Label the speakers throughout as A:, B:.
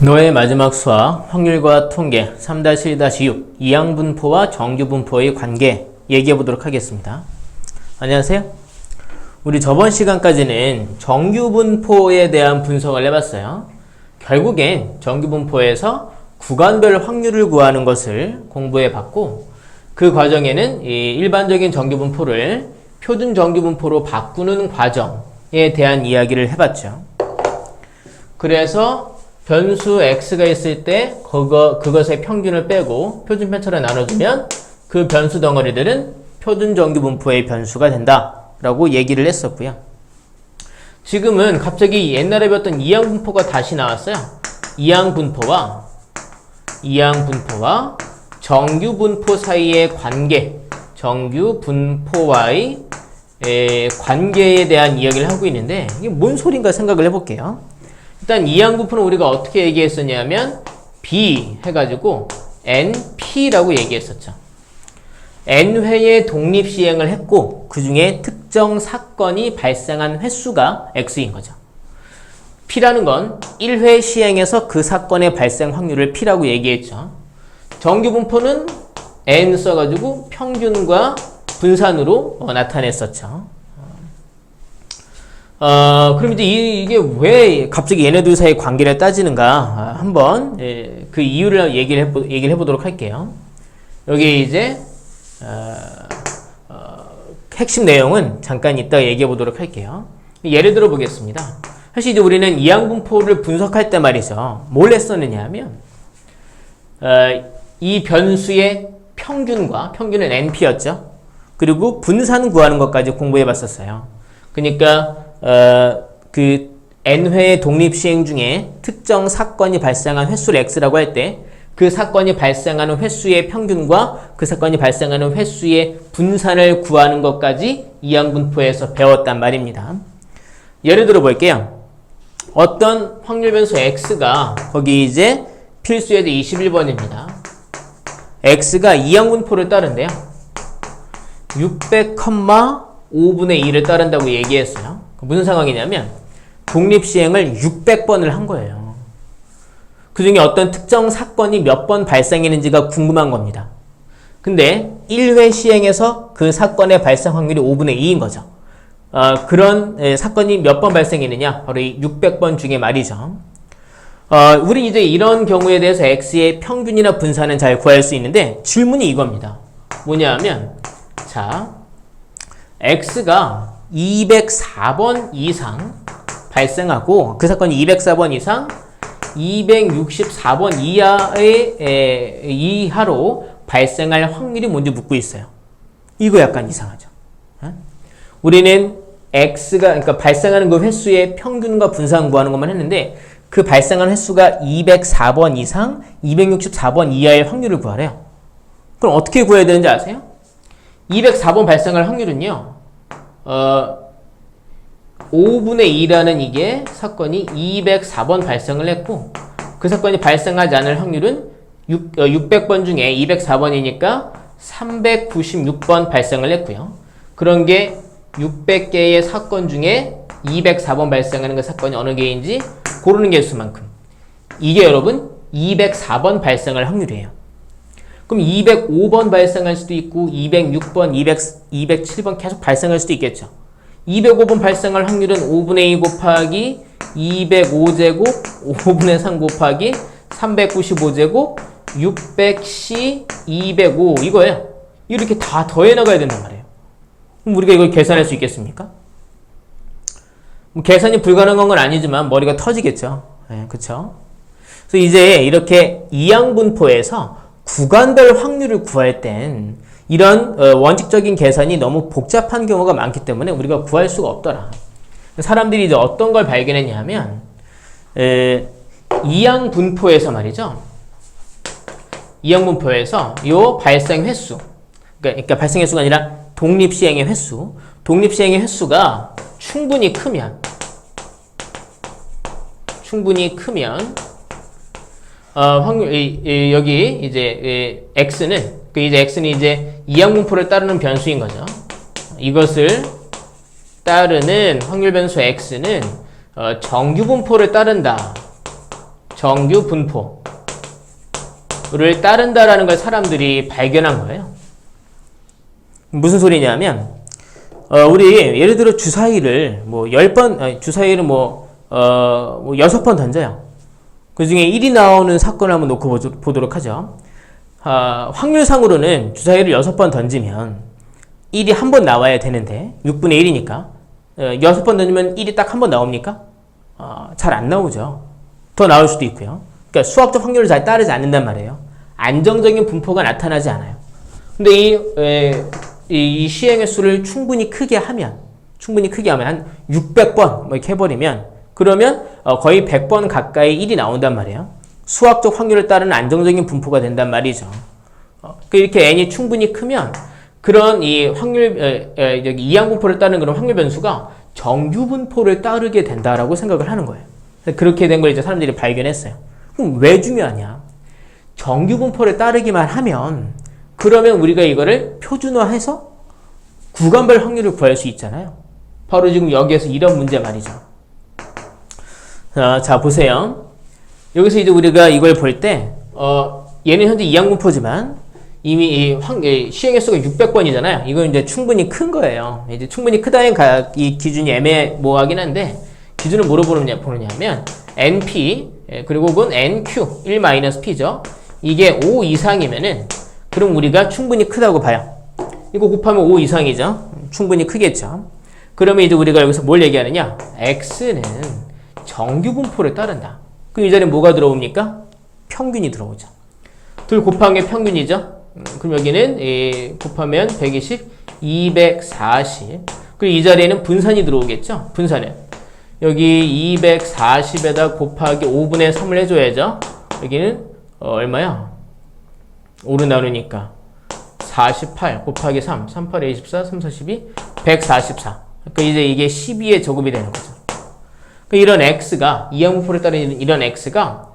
A: 너의 마지막 수학 확률과 통계 3-1-6 이항분포와 정규분포의 관계 얘기해 보도록 하겠습니다. 안녕하세요. 우리 저번 시간까지는 정규분포에 대한 분석을 해봤어요. 결국엔 정규분포에서 구간별 확률을 구하는 것을 공부해 봤고, 그 과정에는 이 일반적인 정규분포를 표준 정규분포로 바꾸는 과정에 대한 이야기를 해봤죠. 그래서 변수 x가 있을 때 그것의 평균을 빼고 표준편차로 나눠주면 그 변수 덩어리들은 표준 정규분포의 변수가 된다 라고 얘기를 했었고요. 지금은 갑자기 옛날에 배웠던 이항분포가 다시 나왔어요. 이항분포와 정규분포 사이의 관계, 정규분포와의 관계에 대한 이야기를 하고 있는데, 이게 뭔 소린가 생각을 해볼게요. 일단 이항분포는 우리가 어떻게 얘기했었냐면 B 해가지고 NP라고 얘기했었죠. N회의 독립시행을 했고 그 중에 특정 사건이 발생한 횟수가 X인 거죠. P라는 건 1회 시행에서 그 사건의 발생 확률을 P라고 얘기했죠. 정규분포는 N 써가지고 평균과 분산으로 나타냈었죠. 그럼 이제 이게 왜 갑자기 얘네들 사이의 관계를 따지는가 한번 그 이유를 얘기를 해보도록 할게요. 여기 이제 핵심 내용은 잠깐 이따 얘기해 보도록 할게요. 예를 들어 보겠습니다. 사실 이제 우리는 이항분포를 분석할 때 말이죠, 뭘 했었느냐 하면 이 변수의 평균은 NP였죠. 그리고 분산 구하는 것까지 공부해 봤었어요. 그러니까 그 N회의 독립시행 중에 특정 사건이 발생한 횟수를 X라고 할 때 그 사건이 발생하는 횟수의 평균과 그 사건이 발생하는 횟수의 분산을 구하는 것까지 이항분포에서 배웠단 말입니다. 예를 들어 볼게요. 어떤 확률 변수 X가 거기 이제 필수예제 21번입니다. X가 이항분포를 따른대요. 600,5분의 1을 따른다고 얘기했어요. 무슨 상황이냐면 독립시행을 600번을 한 거예요. 그 중에 어떤 특정 사건이 몇 번 발생했는지가 궁금한 겁니다. 근데 1회 시행에서 그 사건의 발생 확률이 5분의 2인 거죠. 그런 사건이 몇 번 발생했느냐? 바로 이 600번 중에 말이죠. 우리 이제 이런 경우에 대해서 X의 평균이나 분산은 잘 구할 수 있는데 질문이 이겁니다. 뭐냐 하면, 자, X가 204번 이상 발생하고 그 사건이 204번 이상 264번 이하로 발생할 확률이 뭔지 묻고 있어요. 이거 약간 이상하죠. 우리는 X가, 그러니까 발생하는 그 횟수의 평균과 분산 구하는 것만 했는데 그 발생한 횟수가 204번 이상 264번 이하의 확률을 구하래요. 그럼 어떻게 구해야 되는지 아세요? 204번 발생할 확률은요, 5분의 2라는 이게 사건이 204번 발생을 했고 그 사건이 발생하지 않을 확률은 600번 중에 204번이니까 396번 발생을 했고요. 그런 게 600개의 사건 중에 204번 발생하는 그 사건이 어느 개인지 고르는 개수만큼, 이게 여러분 204번 발생할 확률이에요. 그럼 205번 발생할 수도 있고 206번, 207번 계속 발생할 수도 있겠죠. 205번 발생할 확률은 5분의 2 곱하기 205제곱 5분의 3 곱하기 395제곱 600C 205 이거예요. 이렇게 다 더해 나가야 된단 말이에요. 그럼 우리가 이걸 계산할 수 있겠습니까? 계산이 불가능한 건 아니지만 머리가 터지겠죠. 네, 그쵸? 그래서 이제 이렇게 이항분포에서 구간별 확률을 구할 땐 이런 원칙적인 계산이 너무 복잡한 경우가 많기 때문에 우리가 구할 수가 없더라. 사람들이 이제 어떤 걸 발견했냐 하면 이항분포에서 말이죠. 이항분포에서 요 발생 횟수, 그러니까 발생 횟수가 아니라 독립시행의 횟수, 독립시행의 횟수가 충분히 크면 확률, 여기 이제 X는 이제 이항분포를 따르는 변수인 거죠. 이것을 따르는 확률 변수 X는 정규분포를 따른다. 정규 분포를 따른다라는 걸 사람들이 발견한 거예요. 무슨 소리냐면 우리 예를 들어 주사위를 뭐 10번 주사위를 뭐 6번 던져요. 그 중에 1이 나오는 사건을 한번 놓고 보도록 하죠. 확률상으로는 주사위를 6번 던지면 1이 한 번 나와야 되는데 6분의 1이니까 6번 던지면 1이 딱 한 번 나옵니까? 잘 안 나오죠. 더 나올 수도 있고요. 그러니까 수학적 확률을 잘 따르지 않는단 말이에요. 안정적인 분포가 나타나지 않아요. 근데 이 시행의 수를 충분히 크게 하면 한 600번 뭐 이렇게 해버리면 그러면 거의 100번 가까이 1이 나온단 말이에요. 수학적 확률을 따르는 안정적인 분포가 된단 말이죠. 이렇게 n이 충분히 크면 그런 이 확률 이항분포를 따르는 그런 확률 변수가 정규 분포를 따르게 된다라고 생각을 하는 거예요. 그렇게 된 걸 이제 사람들이 발견했어요. 그럼 왜 중요하냐? 정규 분포를 따르기만 하면 그러면 우리가 이거를 표준화해서 구간별 확률을 구할 수 있잖아요. 바로 지금 여기에서 이런 문제 말이죠. 자 보세요. 여기서 이제 우리가 이걸 볼 때 얘는 현재 이항분포지만 이미 시행의 수가 600번이잖아요. 이건 이제 충분히 큰 거예요. 이제 충분히 크다는 이 기준이 애매모호하긴 한데 기준을 뭐로 보느냐면 NP 그리고 그건 NQ 1-P죠. 이게 5 이상이면은 그럼 우리가 충분히 크다고 봐요. 이거 곱하면 5 이상이죠. 충분히 크겠죠. 그러면 이제 우리가 여기서 뭘 얘기하느냐? X는 정규 분포를 따른다. 그럼 이 자리에 뭐가 들어옵니까? 평균이 들어오죠. 둘 곱한 게 평균이죠. 그럼 여기는 곱하면 120, 240. 그리고 이 자리에는 분산이 들어오겠죠. 분산은 여기 240에다 곱하기 5분의 3을 해줘야죠. 여기는 얼마야? 5로 나누니까 48 곱하기 3, 38에 24, 3, 42, 144. 그러니까 이제 이게 12에 적음이 되는 거죠. 그러니까 이런 x가 이항분포를 따르는 이런 x가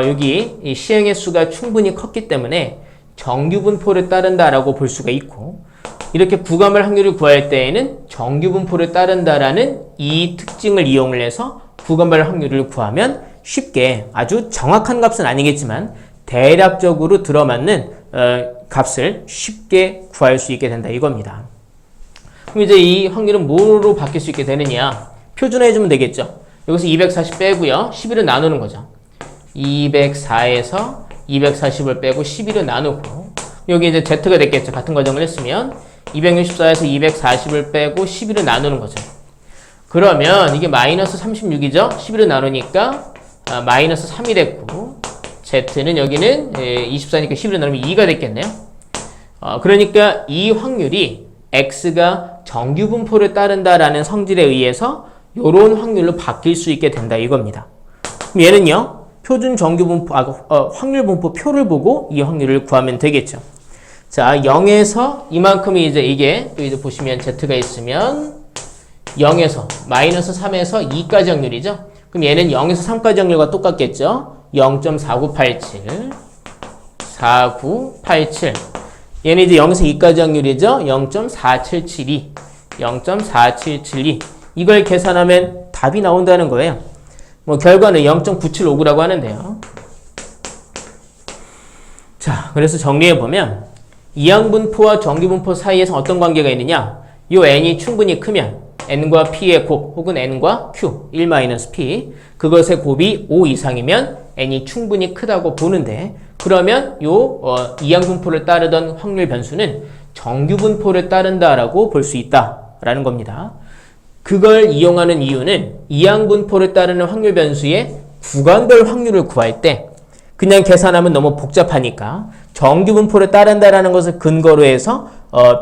A: 여기 이 시행의 수가 충분히 컸기 때문에 정규분포를 따른다라고 볼 수가 있고 이렇게 구간별 확률을 구할 때에는 정규분포를 따른다라는 이 특징을 이용을 해서 구간별 확률을 구하면 쉽게 아주 정확한 값은 아니겠지만 대략적으로 들어맞는 값을 쉽게 구할 수 있게 된다 이겁니다. 그럼 이제 이 확률은 뭐로 바뀔 수 있게 되느냐? 표준화해주면 되겠죠. 여기서 240 빼고요. 11을 나누는 거죠. 204에서 240을 빼고 11을 나누고 여기 이제 z가 됐겠죠. 같은 과정을 했으면 264에서 240을 빼고 11을 나누는 거죠. 그러면 이게 마이너스 36이죠. 11을 나누니까 마이너스 3이 됐고 z는 여기는 24니까 11을 나누면 2가 됐겠네요. 그러니까 이 확률이 x가 정규분포를 따른다라는 성질에 의해서 이런 확률로 바뀔 수 있게 된다 이겁니다. 그럼 얘는요. 표준 정규분포, 확률 분포 표를 보고 이 확률을 구하면 되겠죠. 자, 0에서 이만큼이 이게 또 이제 보시면 z가 있으면 0에서 마이너스 3에서 2까지 확률이죠. 그럼 얘는 0에서 3까지 확률과 똑같겠죠. 0.4987 4987 얘는 이제 0에서 2까지 확률이죠. 0.4772 0.4772 이걸 계산하면 답이 나온다는 거예요. 뭐 결과는 0.9759라고 하는데요. 자, 그래서 정리해보면 이항분포와 정규분포 사이에서 어떤 관계가 있느냐? 요 n이 충분히 크면 n과 p의 곱 혹은 n과 q 1-p 그것의 곱이 5 이상이면 n이 충분히 크다고 보는데 그러면 요 이항분포를 따르던 확률 변수는 정규분포를 따른다라고 볼 수 있다라는 겁니다. 그걸 이용하는 이유는 이항분포를 따르는 확률 변수의 구간별 확률을 구할 때 그냥 계산하면 너무 복잡하니까 정규분포를 따른다라는 것을 근거로 해서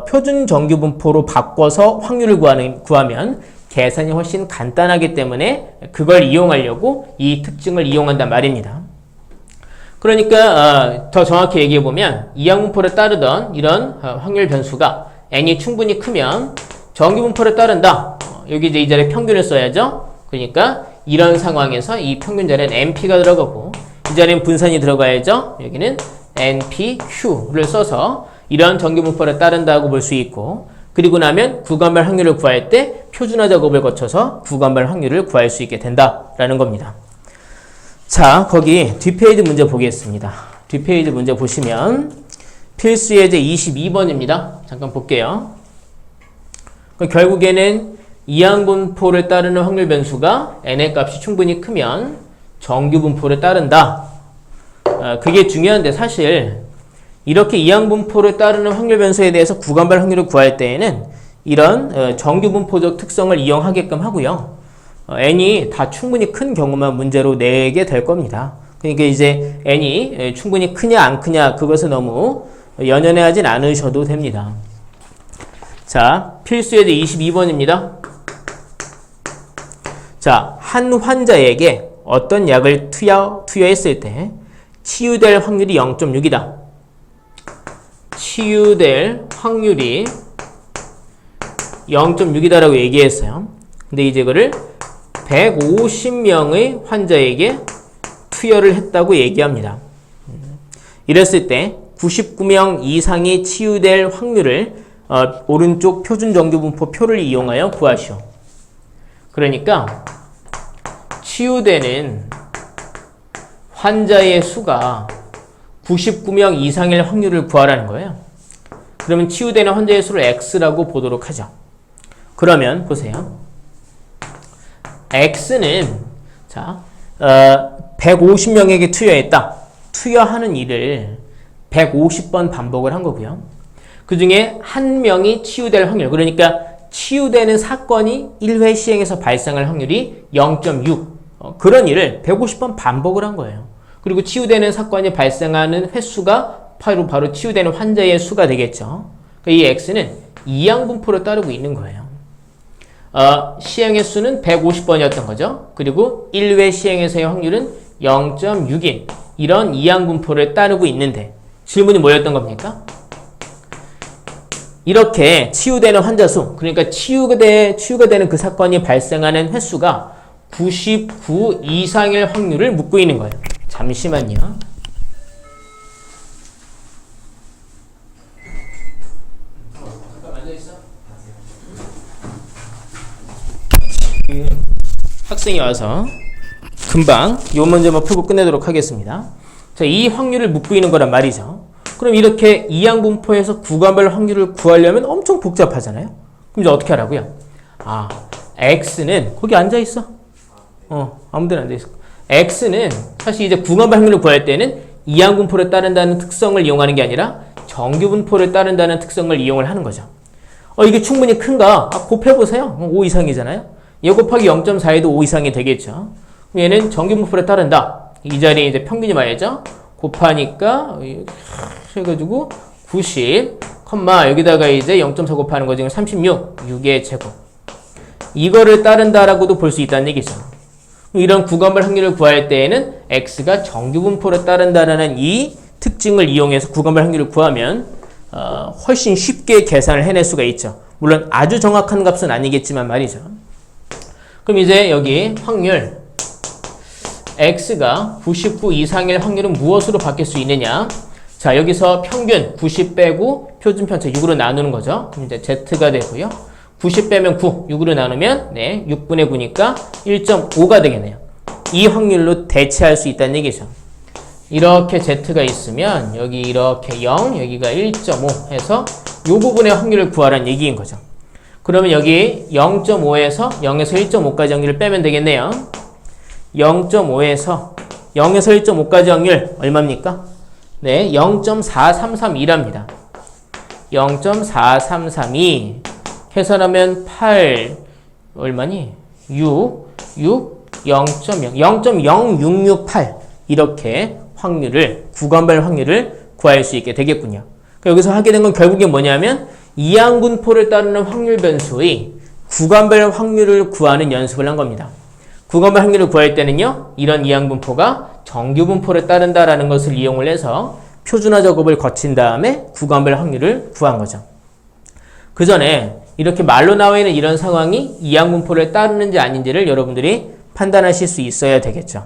A: 표준 정규분포로 바꿔서 확률을 구하면 계산이 훨씬 간단하기 때문에 그걸 이용하려고 이 특징을 이용한단 말입니다. 그러니까 더 정확히 얘기해보면 이항분포를 따르던 이런 확률 변수가 n이 충분히 크면 정규분포를 따른다. 여기 이제 이 자리에 평균을 써야죠. 그러니까 이런 상황에서 이 평균 자리에는 NP가 들어가고 이 자리에는 분산이 들어가야죠. 여기는 NPQ를 써서 이런 정규분포를 따른다고 볼 수 있고 그리고 나면 구간별 확률을 구할 때 표준화 작업을 거쳐서 구간별 확률을 구할 수 있게 된다라는 겁니다. 자, 거기 뒷페이지 문제 보겠습니다. 뒷페이지 문제 보시면 필수 예제 22번입니다. 잠깐 볼게요. 결국에는 이항분포를 따르는 확률 변수가 n의 값이 충분히 크면 정규 분포를 따른다. 그게 중요한데 사실 이렇게 이항분포를 따르는 확률 변수에 대해서 구간별 확률을 구할 때에는 이런 정규 분포적 특성을 이용하게끔 하고요. n이 다 충분히 큰 경우만 문제로 내게 될 겁니다. 그러니까 이제 n이 충분히 크냐 안 크냐 그것을 너무 연연해하진 않으셔도 됩니다. 자, 필수 예제 22번입니다. 자, 한 환자에게 어떤 약을 투여했을 때 치유될 확률이 0.6이다. 치유될 확률이 0.6이다라고 얘기했어요. 근데 이제 그를 150명의 환자에게 투여를 했다고 얘기합니다. 이랬을 때 99명 이상이 치유될 확률을 오른쪽 표준 정규 분포 표를 이용하여 구하시오. 그러니까 치유되는 환자의 수가 99명 이상일 확률을 구하라는 거예요. 그러면 치유되는 환자의 수를 x라고 보도록 하죠. 그러면 보세요. x는 자 150명에게 투여했다. 투여하는 일을 150번 반복을 한 거고요. 그 중에 한 명이 치유될 확률, 그러니까 치유되는 사건이 1회 시행에서 발생할 확률이 0.6. 그런 일을 150번 반복을 한 거예요. 그리고 치유되는 사건이 발생하는 횟수가 바로 치유되는 환자의 수가 되겠죠. 그러니까 이 x는 이항분포를 따르고 있는 거예요. 시행의 수는 150번이었던 거죠. 그리고 1회 시행에서의 확률은 0.6인 이런 이항분포를 따르고 있는데 질문이 뭐였던 겁니까? 이렇게 치유되는 환자 수, 그러니까 치유가 되는 그 사건이 발생하는 횟수가 99 이상일 확률을 묻고 있는 거예요. 잠시만요. 학생이 와서 금방 요 문제만 풀고 끝내도록 하겠습니다. 자, 이 확률을 묻고 있는 거란 말이죠. 그럼 이렇게 이항분포에서 구간별 확률을 구하려면 엄청 복잡하잖아요. 그럼 이제 어떻게 하라고요? x는 거기 앉아 있어. 아무데나 앉아 있어. x는 사실 이제 구간별 확률을 구할 때는 이항분포를 따른다는 특성을 이용하는 게 아니라 정규분포를 따른다는 특성을 이용을 하는 거죠. 이게 충분히 큰가? 곱해보세요. 5 이상이잖아요. 얘 곱하기 0.4에도 5 이상이 되겠죠. 얘는 정규분포를 따른다. 이 자리에 이제 평균이 말이죠. 곱하니까 해가지고 90, 여기다가 이제 0.4 곱하는 거 지금 36, 6의 제곱. 이거를 따른다라고도 볼 수 있다는 얘기죠. 이런 구간별 확률을 구할 때에는 x가 정규분포를 따른다라는 이 특징을 이용해서 구간별 확률을 구하면 훨씬 쉽게 계산을 해낼 수가 있죠. 물론 아주 정확한 값은 아니겠지만 말이죠. 그럼 이제 여기 확률 x가 99 이상일 확률은 무엇으로 바뀔 수 있느냐? 자, 여기서 평균 90 빼고 표준 편차 6으로 나누는 거죠. 그럼 이제 z가 되고요. 90 빼면 9, 6으로 나누면 6분의 9니까 1.5가 되겠네요. 이 확률로 대체할 수 있다는 얘기죠. 이렇게 z가 있으면 여기 이렇게 0, 여기가 1.5 해서 이 부분의 확률을 구하라는 얘기인 거죠. 그러면 여기 0.5에서 0에서 1.5까지 확률을 빼면 되겠네요. 0.5에서 0에서 1.5까지 확률 얼마입니까? 0.4332랍니다. 0.4332 계산하면 8 얼마니? 6 0.0 0.0668 이렇게 확률을 구간별 확률을 구할 수 있게 되겠군요. 그러니까 여기서 하게 된 건 결국에 뭐냐면 이항분포를 따르는 확률 변수의 구간별 확률을 구하는 연습을 한 겁니다. 구간별 확률을 구할 때는요, 이런 이항분포가 정규분포를 따른다라는 것을 이용을 해서 표준화 작업을 거친 다음에 구간별 확률을 구한 거죠. 그 전에 이렇게 말로 나와 있는 이런 상황이 이항분포를 따르는지 아닌지를 여러분들이 판단하실 수 있어야 되겠죠.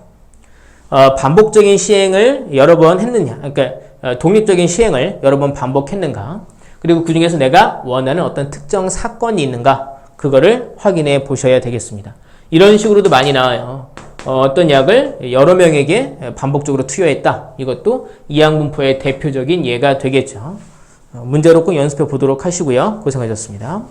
A: 반복적인 시행을 여러 번 했느냐, 그러니까 독립적인 시행을 여러 번 반복했는가, 그리고 그 중에서 내가 원하는 어떤 특정 사건이 있는가, 그거를 확인해 보셔야 되겠습니다. 이런 식으로도 많이 나와요. 어떤 약을 여러 명에게 반복적으로 투여했다. 이것도 이항분포의 대표적인 예가 되겠죠. 문제로 꼭 연습해 보도록 하시고요. 고생하셨습니다.